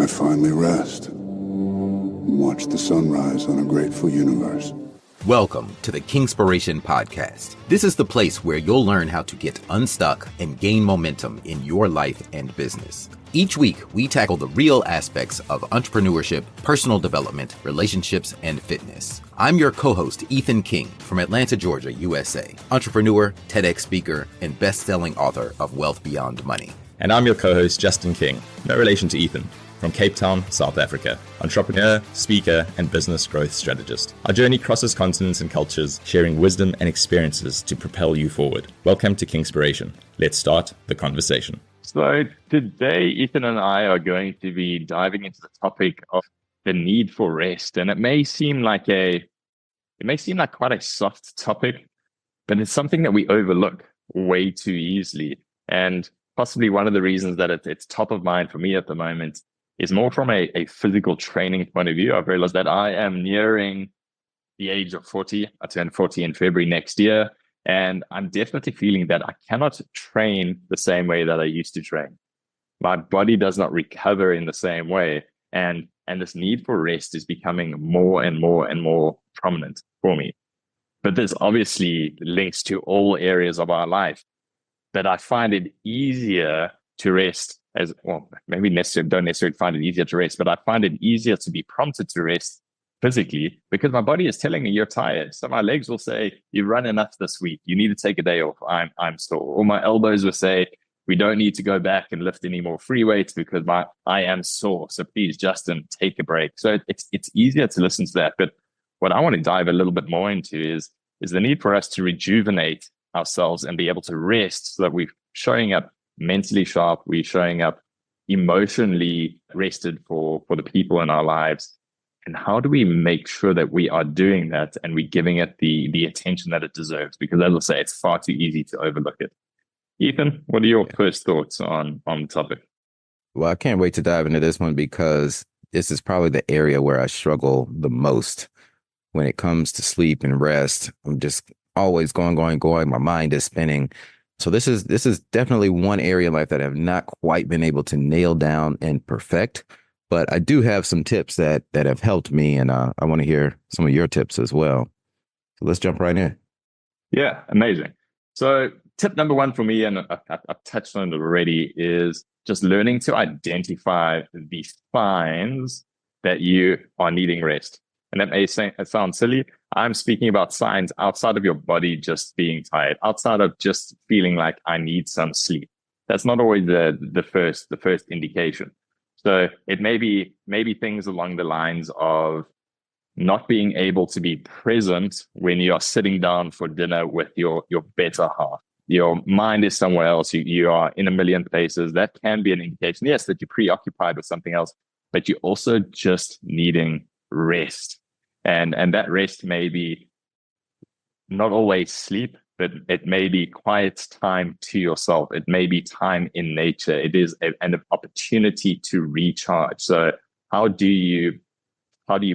I finally rest and watch the sunrise on a grateful universe. Welcome to the Kingspiration podcast. This is the place where you'll learn how to get unstuck and gain momentum in your life and business. Each week, we tackle the real aspects of entrepreneurship, personal development, relationships, and fitness. I'm your co-host, Ethan King, from Atlanta, Georgia, USA, entrepreneur, TEDx speaker, and best-selling author of Wealth Beyond Money. And I'm your co-host, Justin King, no relation to Ethan, from Cape Town, South Africa, entrepreneur, speaker, and business growth strategist. Our journey crosses continents and cultures, sharing wisdom and experiences to propel you forward. Welcome to Kingspiration. Let's start the conversation. So today, Ethan and I are going to be diving into the topic of the need for rest. And it may seem like quite a soft topic, but it's something that we overlook way too easily. And possibly one of the reasons that it's top of mind for me at the moment is more from a physical training point of view. I've realized that I am nearing the age of 40. I turn 40 in February next year. And I'm definitely feeling that I cannot train the same way that I used to train. My body does not recover in the same way. And this need for rest is becoming more and more and more prominent for me. But this obviously links to all areas of our life. But I find it easier to rest don't necessarily find it easier to rest, but I find it easier to be prompted to rest physically because my body is telling me you're tired. So my legs will say, you've run enough this week. You need to take a day off. I'm sore. Or my elbows will say, we don't need to go back and lift any more free weights because I am sore. So please, Justin, take a break. So it's easier to listen to that. But what I want to dive a little bit more into is the need for us to rejuvenate ourselves and be able to rest so that we're showing up mentally sharp, we're showing up emotionally rested for the people in our lives. And how do we make sure that we are doing that and we're giving it the attention that it deserves? Because as I say, it's far too easy to overlook it. Ethan, what are your first thoughts on the topic? Well, I can't wait to dive into this one because this is probably the area where I struggle the most when it comes to sleep and rest. I'm just always going. My mind is spinning. So this is definitely one area in life that I have not quite been able to nail down and perfect. But I do have some tips that have helped me, and I want to hear some of your tips as well. So let's jump right in. Yeah, amazing. So tip number one for me, and I've touched on it already, is just learning to identify the signs that you are needing rest. And that may sound silly. I'm speaking about signs outside of your body just being tired, outside of just feeling like I need some sleep. That's not always the first indication. So it may be things along the lines of not being able to be present when you are sitting down for dinner with your better half. Your mind is somewhere else. You are in a million places. That can be an indication, yes, that you're preoccupied with something else, but you're also just needing rest. And that rest may be not always sleep, but it may be quiet time to yourself. It may be time in nature. It is an opportunity to recharge. So how do you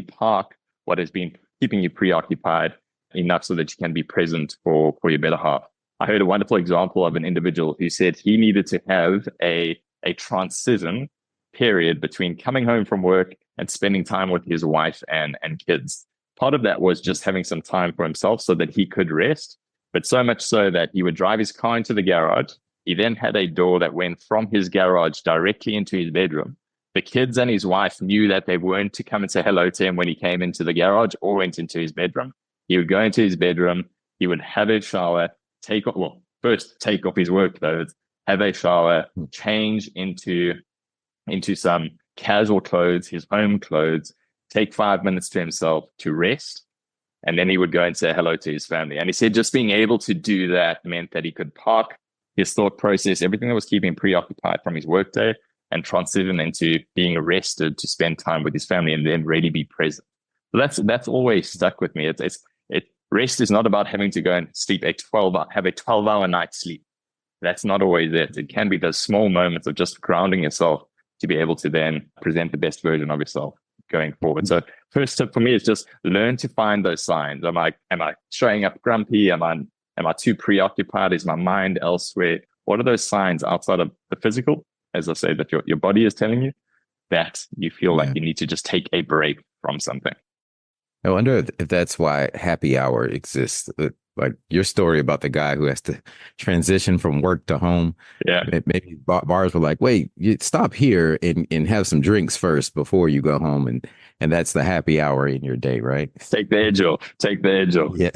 park what has been keeping you preoccupied enough so that you can be present for your better half? I heard a wonderful example of an individual who said he needed to have a transition period between coming home from work and spending time with his wife and kids. Part of that was just having some time for himself so that he could rest, but so much so that he would drive his car into the garage. He then had a door that went from his garage directly into his bedroom. The kids and his wife knew that they weren't to come and say hello to him when he came into the garage or went into his bedroom. He would go into his bedroom, he would have a shower, first take off his work clothes, have a shower, change into some casual clothes, his home clothes, take 5 minutes to himself to rest. And then he would go and say hello to his family. And he said just being able to do that meant that he could park his thought process, everything that was keeping him preoccupied from his workday, and transition into being rested to spend time with his family and then really be present. So that's always stuck with me. Rest is not about having to go and sleep have a 12-hour night's sleep. That's not always it. It can be those small moments of just grounding yourself to be able to then present the best version of yourself going forward. So first tip for me is just learn to find those signs. Am I showing up grumpy? Am I too preoccupied? Is my mind elsewhere? What are those signs outside of the physical, as I say, that your body is telling you? that you feel Yeah. like you need to just take a break from something. I wonder if that's why happy hour exists. Like your story about the guy who has to transition from work to home. Yeah. Maybe bars were like, wait, you stop here and have some drinks first before you go home. And that's the happy hour in your day, right? Take the edge off. Take the edge off. Yeah,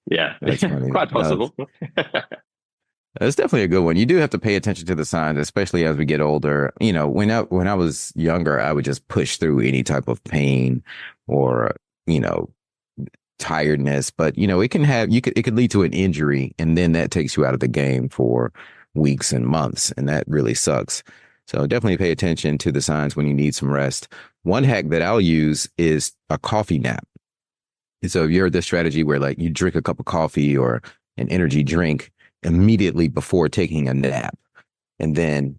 Yeah. that's funny. Quite possible. That's definitely a good one. You do have to pay attention to the signs, especially as we get older. You know, when I was younger, I would just push through any type of pain or, you know, tiredness, but you know, it could lead to an injury, and then that takes you out of the game for weeks and months, and that really sucks. So definitely pay attention to the signs when you need some rest. One hack that I'll use is a coffee nap. And so if you're the strategy where like you drink a cup of coffee or an energy drink immediately before taking a nap, and then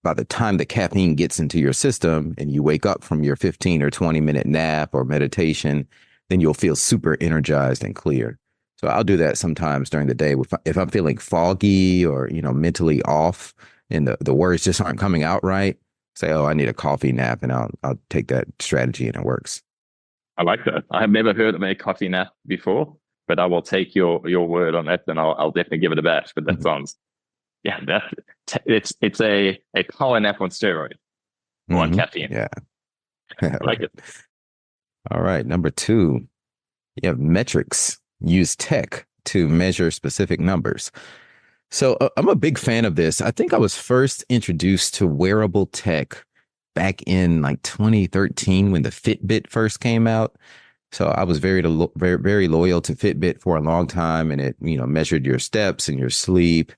by the time the caffeine gets into your system and you wake up from your 15 or 20-minute nap or meditation, then you'll feel super energized and clear. So I'll do that sometimes during the day. If I'm feeling foggy or, you know, mentally off and the words just aren't coming out right, say, oh, I need a coffee nap, and I'll take that strategy and it works. I like that. I have never heard of a coffee nap before, but I will take your word on that, and I'll definitely give it a bash. But that sounds, yeah, it's a power nap on steroid or on caffeine. Yeah. I like it. All right. Number 2, you have metrics. Use tech to measure specific numbers. So I'm a big fan of this. I think I was first introduced to wearable tech back in like 2013 when the Fitbit first came out. So I was very loyal to Fitbit for a long time, and it, you know, measured your steps and your sleep.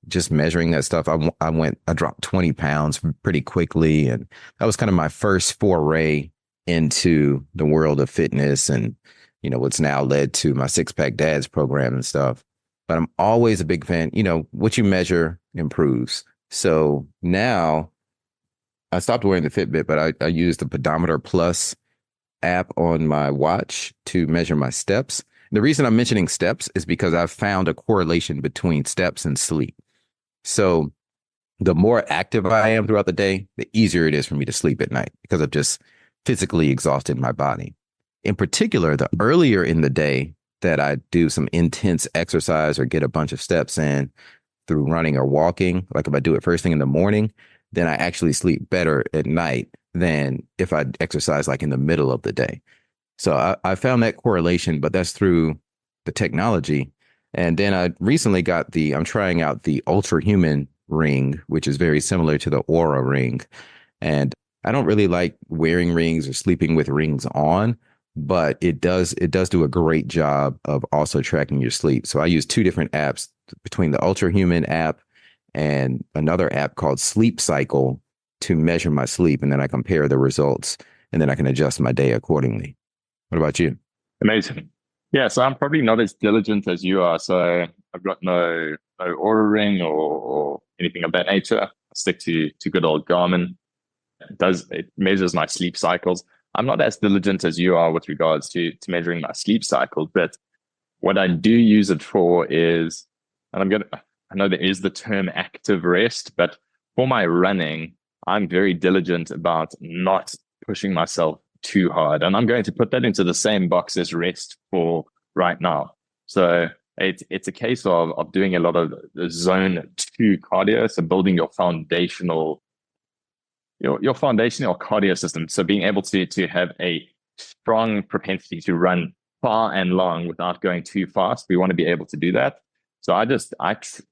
Just measuring that stuff, I dropped 20 pounds pretty quickly, and that was kind of my first foray into the world of fitness, and you know what's now led to my Six Pack Dads program and stuff. But I'm always a big fan. You know, what you measure improves. So now I stopped wearing the Fitbit, but I use the Pedometer Plus app on my watch to measure my steps. The reason I'm mentioning steps is because I've found a correlation between steps and sleep. So the more active I am throughout the day, the easier it is for me to sleep at night because I've just physically exhausted my body. In particular, the earlier in the day that I do some intense exercise or get a bunch of steps in through running or walking, like if I do it first thing in the morning, then I actually sleep better at night than if I exercise like in the middle of the day. So I found that correlation, but that's through the technology. And then I recently I'm trying out the Ultra Human ring, which is very similar to the Aura ring. And I don't really like wearing rings or sleeping with rings on, but it does do a great job of also tracking your sleep. So I use 2 different apps between the Ultra Human app and another app called Sleep Cycle to measure my sleep. And then I compare the results, and then I can adjust my day accordingly. What about you? Amazing. Yeah, so I'm probably not as diligent as you are. So I've got no Aura ring or anything of that nature. I stick to good old Garmin. It measures my sleep cycles. I'm not as diligent as you are with regards to measuring my sleep cycles, but what I do use it for is, and I know there is the term active rest, but for my running, I'm very diligent about not pushing myself too hard. And I'm going to put that into the same box as rest for right now. So it's a case of doing a lot of the zone 2 cardio. So building your foundational cardio system. So being able to have a strong propensity to run far and long without going too fast. We want to be able to do that. So I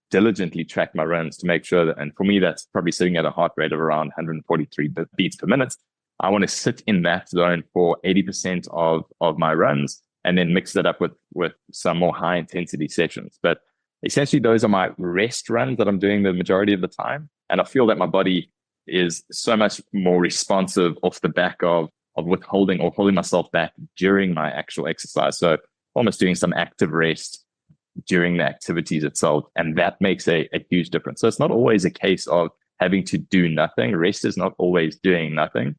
diligently track my runs to make sure that, and for me, that's probably sitting at a heart rate of around 143 beats per minute. I want to sit in that zone for 80% of my runs, and then mix that up with some more high intensity sessions. But essentially, those are my rest runs that I'm doing the majority of the time. And I feel that my body is so much more responsive off the back of withholding or holding myself back during my actual exercise. So almost doing some active rest during the activities itself. And that makes a huge difference. So it's not always a case of having to do nothing. Rest is not always doing nothing,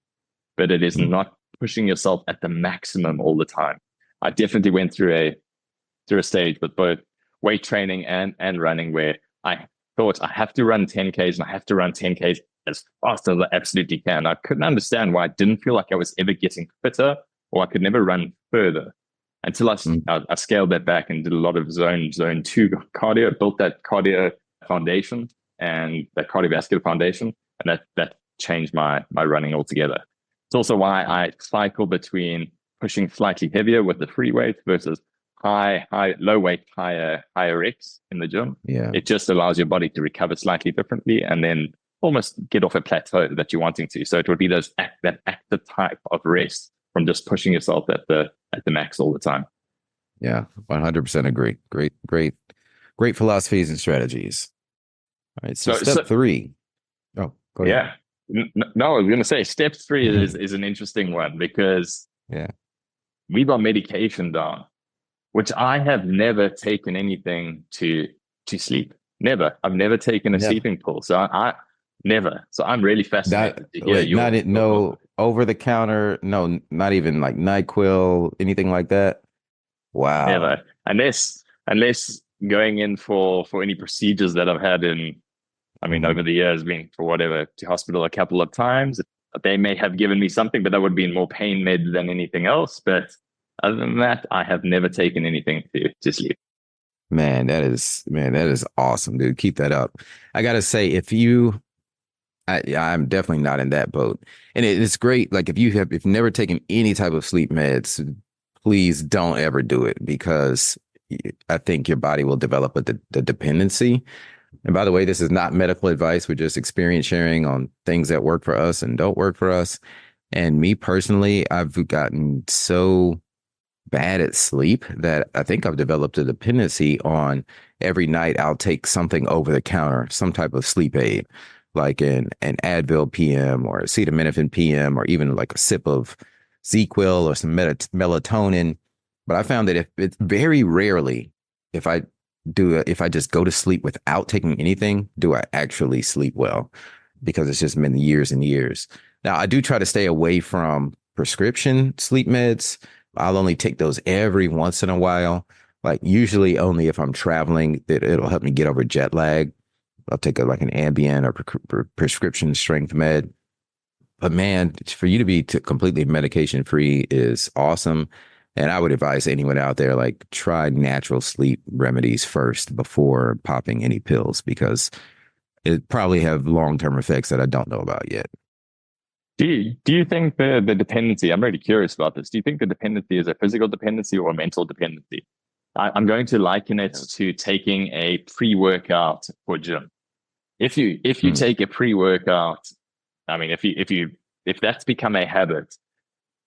but it is not pushing yourself at the maximum all the time. I definitely went through a stage with both weight training and running where I thought I have to run 10Ks and I have to run 10Ks as fast as I absolutely can. I couldn't understand why I didn't feel like I was ever getting fitter, or I could never run further until Mm. I scaled that back and did a lot of zone 2 cardio, built that cardio foundation and that cardiovascular foundation, and that changed my running altogether. It's also why I cycle between pushing slightly heavier with the free weight versus low weight, higher X in the gym. Yeah. It just allows your body to recover slightly differently and then almost get off a plateau that you're wanting to. So it would be that active type of rest from just pushing yourself at the max all the time. Yeah, 100% agree. Great philosophies and strategies. All right, so step 3. Oh, go ahead. Yeah. No, I was going to say step 3 is an interesting one, because Yeah. we got medication down, which I have never taken anything to sleep. Never. I've never taken a sleeping pill. So I never. So I'm really fascinated to hear no over the counter, no, not even like NyQuil, anything like that. Wow. Never. Unless going in for any procedures that I've had over the years, been for whatever, to hospital a couple of times. They may have given me something, but that would be more pain med than anything else. But other than that, I have never taken anything to sleep. Man, that is awesome, dude. Keep that up. I gotta say, I'm definitely not in that boat. And it's great. Like if you've never taken any type of sleep meds, please don't ever do it, because I think your body will develop the dependency. And by the way, this is not medical advice. We're just experience sharing on things that work for us and don't work for us. And me personally, I've gotten so bad at sleep that I think I've developed a dependency on every night I'll take something over the counter, some type of sleep aid, like an Advil PM or acetaminophen PM, or even like a sip of ZQuil or some melatonin. But I found that if it's very rarely, if I just go to sleep without taking anything, do I actually sleep well, because it's just been years and years. Now, I do try to stay away from prescription sleep meds. I'll only take those every once in a while, like usually only if I'm traveling, that it'll help me get over jet lag. I'll take an Ambien or prescription strength med. But man, for you to be completely medication free is awesome. And I would advise anyone out there, like, try natural sleep remedies first before popping any pills, because it probably have long-term effects that I don't know about yet. Do you think the dependency, I'm really curious about this, do you think the dependency is a physical dependency or a mental dependency? I'm going to liken it to taking a pre-workout for gym. If you take a pre-workout, if that's become a habit,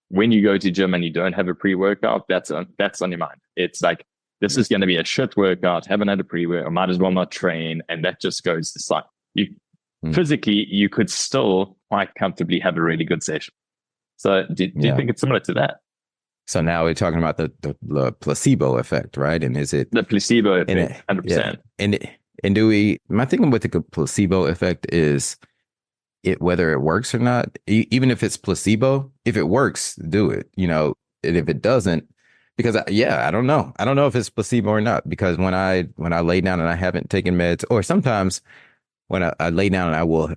when you go to gym and you don't have a pre-workout, that's on your mind. It's like, this is going to be a shit workout, haven't had a pre-workout, might as well not train. And that just goes to side. Physically, you could still quite comfortably have a really good session. So do you think it's similar to that? So now we're talking about the placebo effect, right? And is it the placebo effect? 100%. And do we? My thinking with the placebo effect is whether it works or not. Even if it's placebo, if it works, do it. And if it doesn't, because I don't know. I don't know if it's placebo or not, because when I lay down and I haven't taken meds, or sometimes when I lay down and I will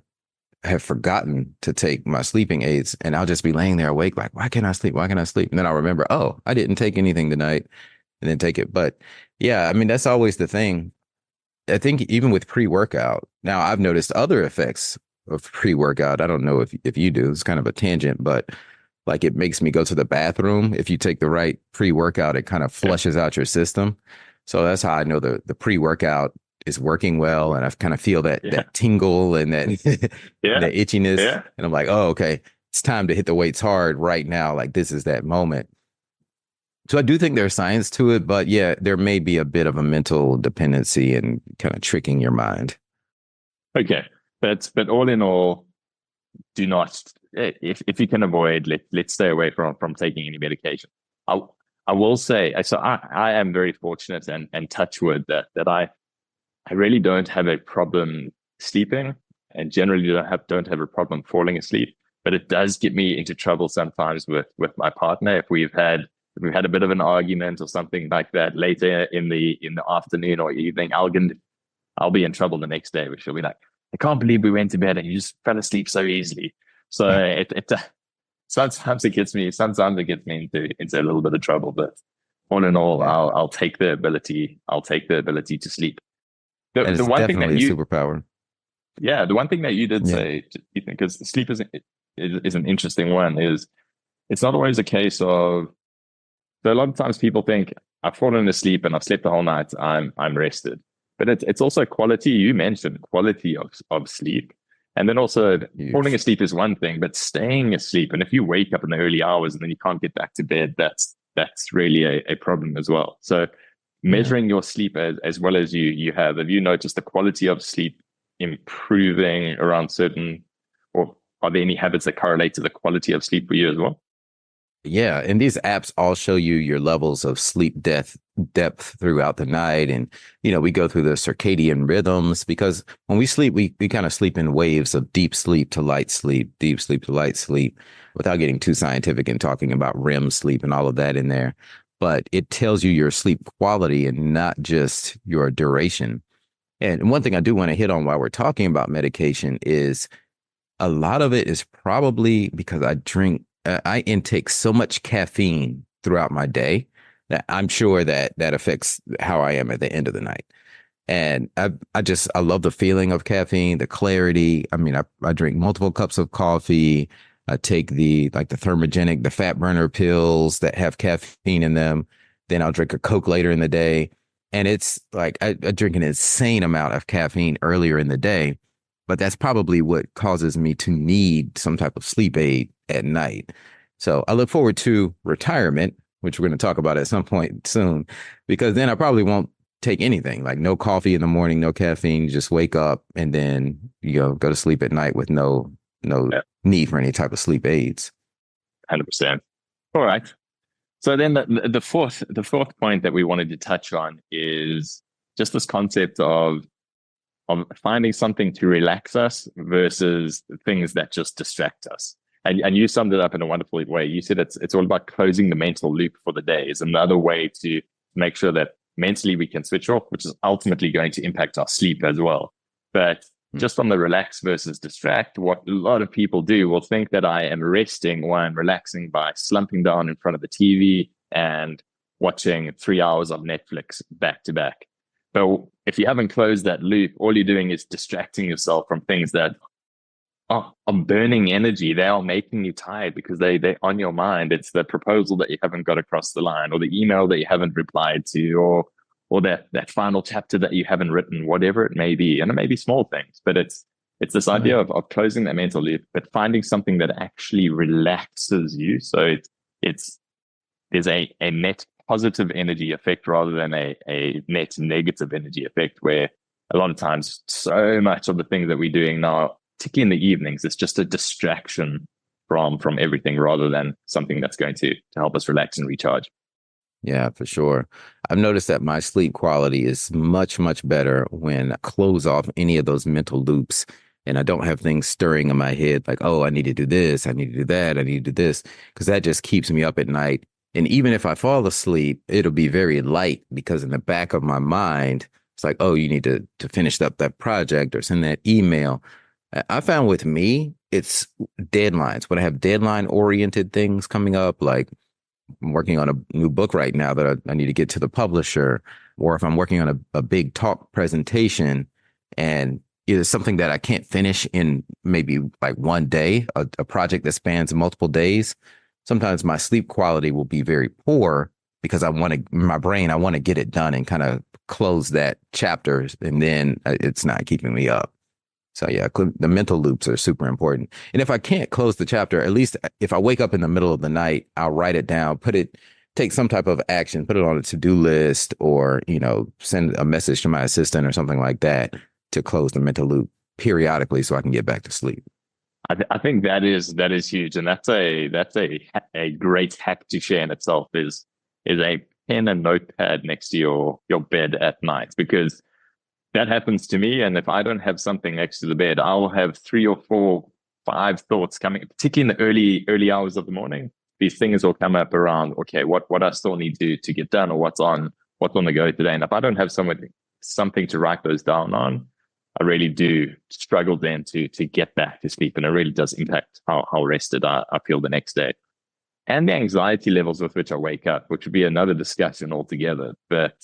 have forgotten to take my sleeping aids, and I'll just be laying there awake, like, why can't I sleep? Why can't I sleep? And then I'll remember, oh, I didn't take anything tonight, and then take it. But yeah, that's always the thing. I think even with pre-workout, now I've noticed other effects of pre-workout. I don't know if you do. It's kind of a tangent, but like, it makes me go to the bathroom. If you take the right pre-workout, it kind of flushes out your system. So that's how I know the pre-workout is working well, and I kind of feel that tingle and that that itchiness, and I'm like, oh, okay, it's time to hit the weights hard right now. Like, this is that moment. So I do think there's science to it, but yeah, there may be a bit of a mental dependency and kind of tricking your mind. Okay, but all in all, do not, if you can avoid, let's stay away from taking any medication. I will say, so I am very fortunate and touch wood that I really don't have a problem sleeping, and generally don't have a problem falling asleep. But it does get me into trouble sometimes with my partner if we've had a bit of an argument or something like that later in the afternoon or evening. I'll be in trouble the next day, which she'll be like, I can't believe we went to bed and you just fell asleep so easily. So it sometimes it gets me into a little bit of trouble, but all in all, Yeah. I'll take the ability. I'll take the ability to sleep. That The is one thing that definitely a you superpower. Yeah, the one thing that you did Yeah. say, Ethan, because sleep is an interesting one, is it's not always a case of, so a lot of times people think I've fallen asleep and I've slept the whole night, I'm rested. But it's also quality. You mentioned quality of sleep. And then also falling Huge. asleep is one thing, but staying asleep. And if you wake up in the early hours and then you can't get back to bed, that's really a problem as well. So Yeah. measuring your sleep as well as you have you noticed the quality of sleep improving around certain, or are there any habits that correlate to the quality of sleep for you as well? Yeah, and these apps all show you your levels of sleep depth throughout the night. And, we go through the circadian rhythms because when we sleep, we kind of sleep in waves of deep sleep to light sleep, deep sleep to light sleep, without getting too scientific and talking about REM sleep and all of that in there. But it tells you your sleep quality and not just your duration. And one thing I do want to hit on while we're talking about medication is a lot of it is probably because I intake so much caffeine throughout my day that I'm sure that affects how I am at the end of the night. And I love the feeling of caffeine, the clarity. I mean, I drink multiple cups of coffee. I take the thermogenic, the fat burner pills that have caffeine in them. Then I'll drink a Coke later in the day. And it's like I drink an insane amount of caffeine earlier in the day, but that's probably what causes me to need some type of sleep aid at night. So I look forward to retirement, which we're going to talk about at some point soon, because then I probably won't take anything, like no coffee in the morning, no caffeine, you just wake up and then go to sleep at night with no Yeah, need for any type of sleep aids. 100%. All right. So then the fourth point that we wanted to touch on is just this concept of finding something to relax us versus things that just distract us. And you summed it up in a wonderful way. You said it's all about closing the mental loop for the day is another way to make sure that mentally we can switch off, which is ultimately going to impact our sleep as well. But just on the relax versus distract, what a lot of people do will think that I am resting or I'm relaxing by slumping down in front of the TV and watching 3 hours of Netflix back to back. But if you haven't closed that loop, all you're doing is distracting yourself from things that are burning energy. They are making you tired because they're on your mind. It's the proposal that you haven't got across the line, or the email that you haven't replied to, or that final chapter that you haven't written, whatever it may be. And it may be small things, but it's this idea of closing that mental loop, but finding something that actually relaxes you. So it's there's a net positive energy effect rather than a net negative energy effect, where a lot of times so much of the things that we're doing now, particularly in the evenings, it's just a distraction from everything rather than something that's going to help us relax and recharge. Yeah, for sure. I've noticed that my sleep quality is much, much better when I close off any of those mental loops and I don't have things stirring in my head like, oh, I need to do this, I need to do that, I need to do this, because that just keeps me up at night. And even if I fall asleep, it'll be very light because in the back of my mind, it's like, oh, you need to finish up that project or send that email. I found with me, it's deadlines. When I have deadline oriented things coming up, like I'm working on a new book right now that I need to get to the publisher, or if I'm working on a big talk presentation and it's something that I can't finish in maybe like one day, a project that spans multiple days, sometimes my sleep quality will be very poor because I want to get it done and kind of close that chapter, and then it's not keeping me up. So yeah, the mental loops are super important. And if I can't close the chapter, at least if I wake up in the middle of the night, I'll write it down, take some type of action, put it on a to-do list, or, send a message to my assistant or something like that to close the mental loop periodically so I can get back to sleep. I think that is huge, and that's a great hack to share in itself. Is a pen and notepad next to your bed at night, because that happens to me. And if I don't have something next to the bed, I'll have 3 or 4, 5 thoughts coming, particularly in the early hours of the morning. These things will come up around, okay, what I still need to get done, or what's on the go today. And if I don't have something to write those down on, I really do struggle then to get back to sleep, and it really does impact how rested I feel the next day. And the anxiety levels with which I wake up, which would be another discussion altogether. But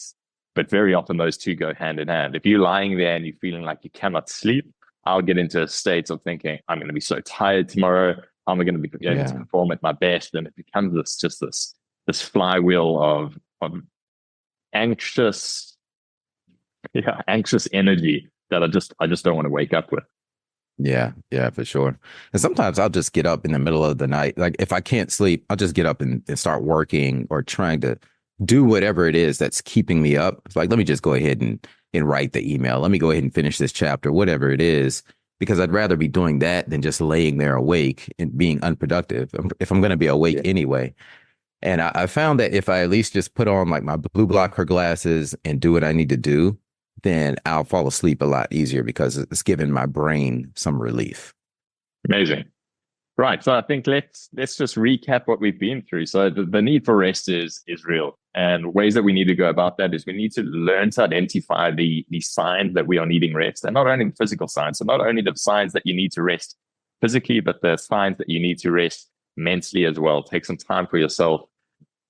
very often those two go hand in hand. If you're lying there and you're feeling like you cannot sleep, I'll get into a state of thinking, I'm going to be so tired tomorrow. How am I going to be able to perform at my best? And it becomes this flywheel of anxious energy that I just don't want to wake up with. Yeah, for sure. And sometimes I'll just get up in the middle of the night. Like if I can't sleep, I'll just get up and start working or trying to do whatever it is that's keeping me up. It's like, let me just go ahead and write the email. Let me go ahead and finish this chapter, whatever it is, because I'd rather be doing that than just laying there awake and being unproductive if I'm going to be awake anyway. And I found that if I at least just put on like my blue blocker glasses and do what I need to do, then I'll fall asleep a lot easier because it's giving my brain some relief. Amazing. Right. So I think let's just recap what we've been through. So the need for rest is real. And ways that we need to go about that is we need to learn to identify the signs that we are needing rest. And not only the physical signs, so not only the signs that you need to rest physically, but the signs that you need to rest mentally as well. Take some time for yourself,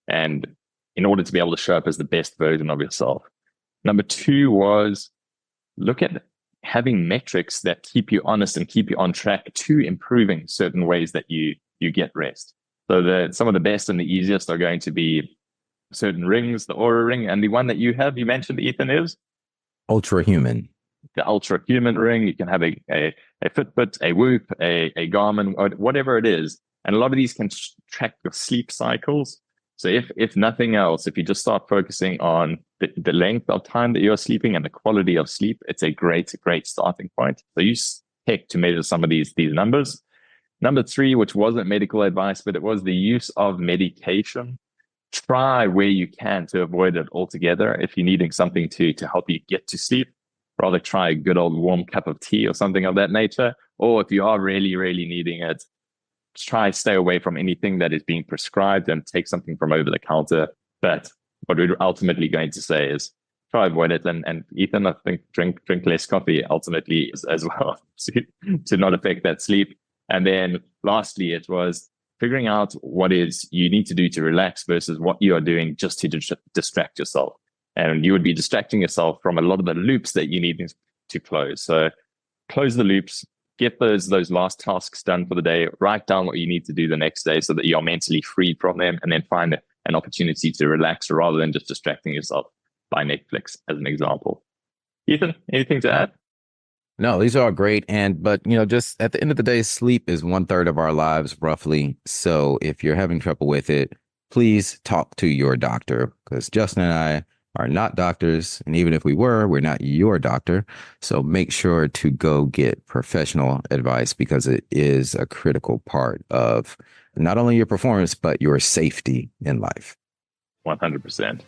and in order to be able to show up as the best version of yourself. Number 2 was look at having metrics that keep you honest and keep you on track to improving certain ways that you get rest. So some of the best and the easiest are going to be certain rings, the Aura ring, and the one that you mentioned, Ethan, is? Ultra Human. The Ultra Human ring. You can have a Fitbit, a Whoop, a Garmin, whatever it is. And a lot of these can track your sleep cycles. So if nothing else, if you just start focusing on the length of time that you're sleeping and the quality of sleep, it's a great starting point. So use tech to measure some of these numbers. Number 3, which wasn't medical advice, but it was the use of medication. Try where you can to avoid it altogether. If you're needing something to help you get to sleep, rather try a good old warm cup of tea or something of that nature. Or if you are really, really needing it, try stay away from anything that is being prescribed and take something from over the counter. But what we're ultimately going to say is try avoid it. And Ethan, I think drink less coffee ultimately as well to not affect that sleep. And then lastly, it was figuring out what is you need to do to relax versus what you are doing just to distract yourself. And you would be distracting yourself from a lot of the loops that you need to close. So close the loops, get those last tasks done for the day, write down what you need to do the next day so that you're mentally freed from them, and then find an opportunity to relax rather than just distracting yourself by Netflix, as an example. Ethan, anything to add? No, these are great. But just at the end of the day, sleep is 1/3 of our lives, roughly. So if you're having trouble with it, please talk to your doctor, because Justin and I are not doctors. And even if we were, we're not your doctor. So make sure to go get professional advice, because it is a critical part of not only your performance, but your safety in life. 100%.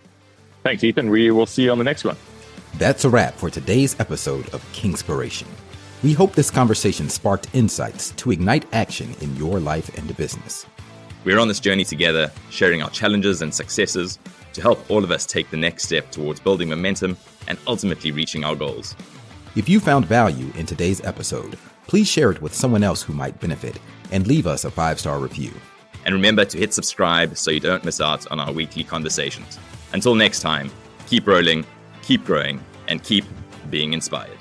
Thanks, Ethan. We will see you on the next one. That's a wrap for today's episode of Kingspiration. We hope this conversation sparked insights to ignite action in your life and business. We're on this journey together, sharing our challenges and successes to help all of us take the next step towards building momentum and ultimately reaching our goals. If you found value in today's episode, please share it with someone else who might benefit and leave us a 5-star review. And remember to hit subscribe so you don't miss out on our weekly conversations. Until next time, keep rolling, keep growing, and keep being inspired.